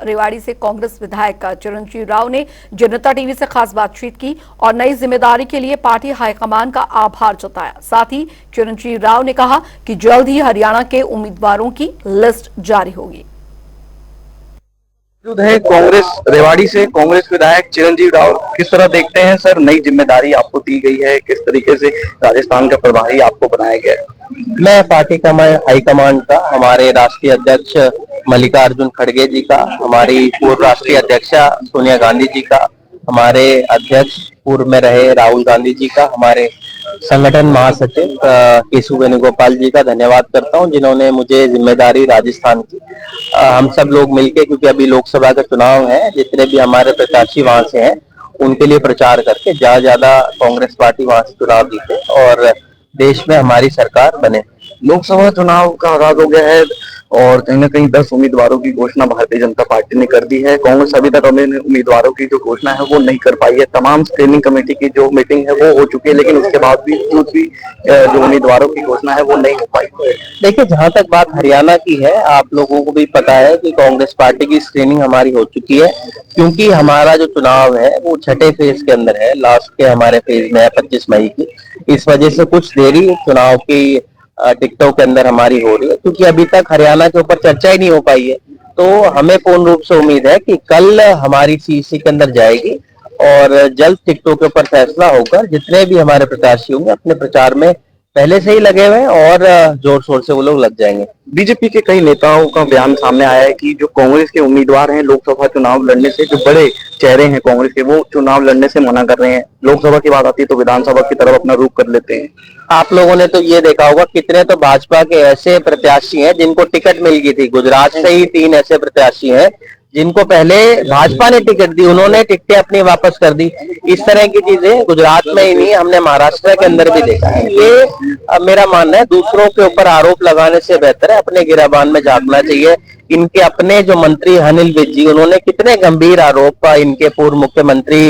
रेवाड़ी से कांग्रेस विधायक चिरंजीव राव ने जनता टीवी से खास बातचीत की और नई जिम्मेदारी के लिए पार्टी हाईकमान का आभार जताया। साथ ही चिरंजीव राव ने कहा कि जल्द ही हरियाणा के उम्मीदवारों की लिस्ट जारी होगी। है कांग्रेस रेवाड़ी से कांग्रेस विधायक चिरंजीव राव, किस तरह देखते हैं सर, नई जिम्मेदारी आपको दी गई है, किस तरीके से राजस्थान का प्रभारी आपको बनाया गया है? मैं पार्टी का हाईकमान का, हमारे राष्ट्रीय अध्यक्ष मल्लिकार्जुन खड़गे जी का, हमारी पूर्व राष्ट्रीय अध्यक्षा सोनिया गांधी जी का, हमारे अध्यक्ष पूर्व में रहे राहुल गांधी जी का, हमारे संगठन महासचिव केशव वेणुगोपाल जी का धन्यवाद करता हूं, जिन्होंने मुझे जिम्मेदारी राजस्थान की हम सब लोग मिलके, क्योंकि अभी लोकसभा का चुनाव है, जितने भी हमारे प्रत्याशी वहां से हैं उनके लिए प्रचार करके ज्यादा कांग्रेस पार्टी वहां से चुनाव जीते और देश में हमारी सरकार बने। लोकसभा चुनाव का आगाज हो गया है और कहीं ना कहीं 10 उम्मीदवारों की घोषणा भारतीय जनता पार्टी ने कर दी है। कांग्रेस अभी तक अपने उम्मीदवारों की जो घोषणा है वो नहीं कर पाई है। तमाम स्क्रीनिंग कमेटी की जो मीटिंग है वो हो चुकी है, लेकिन उसके बाद भी दूसरी जो उम्मीदवारों की घोषणा है वो नहीं हो पाई। देखिए, जहां तक बात हरियाणा की है, आप लोगों को भी पता है कि कांग्रेस पार्टी की स्क्रीनिंग हमारी हो चुकी है, क्योंकि हमारा जो चुनाव है वो छठे फेज के अंदर है, लास्ट के हमारे फेज में है 25 मई की। इस वजह से कुछ देरी चुनाव की टिकटों के अंदर हमारी हो रही है, क्योंकि अभी तक हरियाणा के ऊपर चर्चा ही नहीं हो पाई है। तो हमें पूर्ण रूप से उम्मीद है कि कल हमारी सीसी के अंदर जाएगी और जल्द टिकटों के ऊपर फैसला होकर जितने भी हमारे प्रत्याशी होंगे अपने प्रचार में पहले से ही लगे हुए हैं और जोर शोर से वो लोग लग जाएंगे। बीजेपी के कई नेताओं का बयान सामने आया है कि जो कांग्रेस के उम्मीदवार हैं लोकसभा चुनाव लड़ने से, जो बड़े चेहरे हैं कांग्रेस के, वो चुनाव लड़ने से मना कर रहे हैं। लोकसभा की बात आती है तो विधानसभा की तरफ अपना रुख कर लेते हैं। आप लोगों ने तो ये देखा होगा कितने तो भाजपा के ऐसे प्रत्याशी हैं जिनको टिकट मिल गई थी। गुजरात से ही 3 ऐसे प्रत्याशी हैं जिनको पहले भाजपा ने टिकट दी, उन्होंने टिकटें अपनी वापस कर दी। इस तरह की चीजें गुजरात में ही नहीं, हमने महाराष्ट्र के अंदर भी देखा है। ये मेरा मानना है, दूसरों के ऊपर आरोप लगाने से बेहतर है अपने गिराबान में झांकना चाहिए। इनके अपने जो मंत्री अनिल विज जी, उन्होंने कितने गंभीर आरोप इनके पूर्व मुख्यमंत्री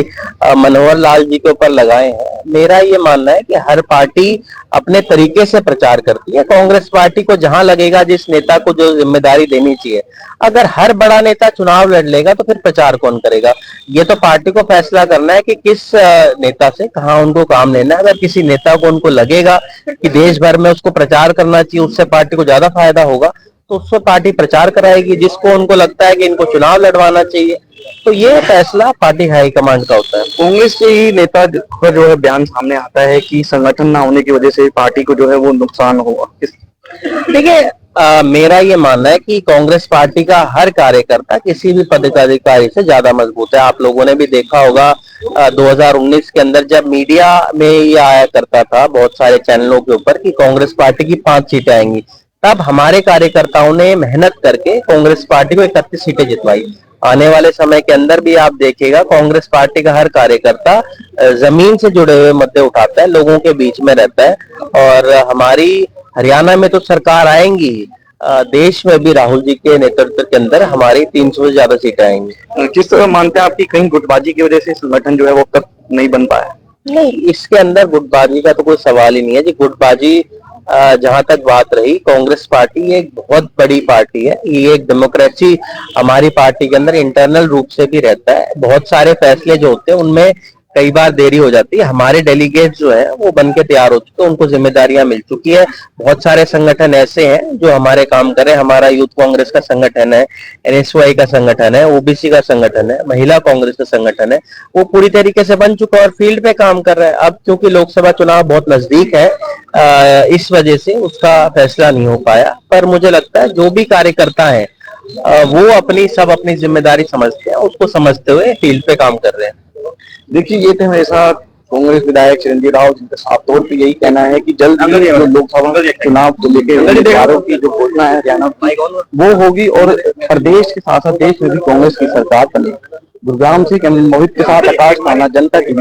मनोहर लाल जी के ऊपर लगाए हैं। मेरा ये मानना है कि हर पार्टी अपने तरीके से प्रचार करती है। कांग्रेस पार्टी को जहां लगेगा, जिस नेता को जो जिम्मेदारी देनी चाहिए, अगर हर बड़ा नेता चुनाव लड़ लेगा तो फिर प्रचार कौन करेगा? ये तो पार्टी को फैसला करना है कि किस नेता से कहां उनको काम लेना है। अगर किसी नेता को उनको लगेगा कि देश भर में उसको प्रचार करना चाहिए, उससे पार्टी को ज्यादा फायदा होगा, तो उससे पार्टी प्रचार कराएगी। जिसको उनको लगता है कि इनको चुनाव लड़वाना चाहिए, तो ये फैसला पार्टी हाईकमांड का होता है। कांग्रेस के ही नेता का जो है बयान सामने आता है कि संगठन ना होने की वजह से पार्टी को जो है वो नुकसान होगा। देखिए, मेरा ये मानना है कि कांग्रेस पार्टी का हर कार्यकर्ता किसी भी पदाधिकारी से ज्यादा मजबूत है। आप लोगों ने भी देखा होगा 2019 के अंदर जब मीडिया में ये आया करता था बहुत सारे चैनलों के ऊपर कि कांग्रेस पार्टी की 5 सीटें आएंगी, तब हमारे कार्यकर्ताओं ने मेहनत करके कांग्रेस पार्टी को 31 सीटें जितवाई। आने वाले समय के अंदर भी आप देखिएगा, कांग्रेस पार्टी का हर कार्यकर्ता जमीन से जुड़े हुए मुद्दे उठाता है, लोगों के बीच में रहता है। और हमारी हरियाणा में तो सरकार आएंगी, देश में भी राहुल जी के नेतृत्व के अंदर हमारी 300 से ज्यादा सीटें आएंगी। किस तरह मानते हैं आपकी कहीं गुटबाजी की वजह से संगठन जो है वो तक नहीं बन पाया? नहीं, इसके अंदर गुटबाजी का तो कोई सवाल ही नहीं है जी। गुटबाजी जहां तक बात रही, कांग्रेस पार्टी एक बहुत बड़ी पार्टी है। ये एक डेमोक्रेसी हमारी पार्टी के अंदर इंटरनल रूप से भी रहता है। बहुत सारे फैसले जो होते हैं उनमें कई बार देरी हो जाती है। हमारे डेलीगेट जो है वो बन के तैयार हो चुके हैं, उनको जिम्मेदारियां मिल चुकी है। बहुत सारे संगठन ऐसे हैं जो हमारे काम कर रहे हैं। हमारा यूथ कांग्रेस का संगठन है, एनएसवाई का संगठन है, ओबीसी का संगठन है, महिला कांग्रेस का संगठन है, वो पूरी तरीके से बन चुका है और फील्ड पे काम कर रहा है। अब क्योंकि लोकसभा चुनाव बहुत नजदीक है, इस वजह से उसका फैसला नहीं हो पाया। पर मुझे लगता है जो भी कार्यकर्ता है वो अपनी जिम्मेदारी समझते हैं, उसको समझते हुए फील्ड पे काम कर रहे हैं। देखिए, ये थे हमेशा कांग्रेस विधायक चिरंजीव राव, जिनका साफ तौर पर यही कहना है कि जल्द ही लोकसभा चुनाव को लेकर उम्मीदवारों की जो घोषणा है हरियाणा वो होगी और प्रदेश के साथ साथ देश में भी कांग्रेस की सरकार बनेगी। गुरुग्राम से मोहित के साथ आकाश खाना, जनता की।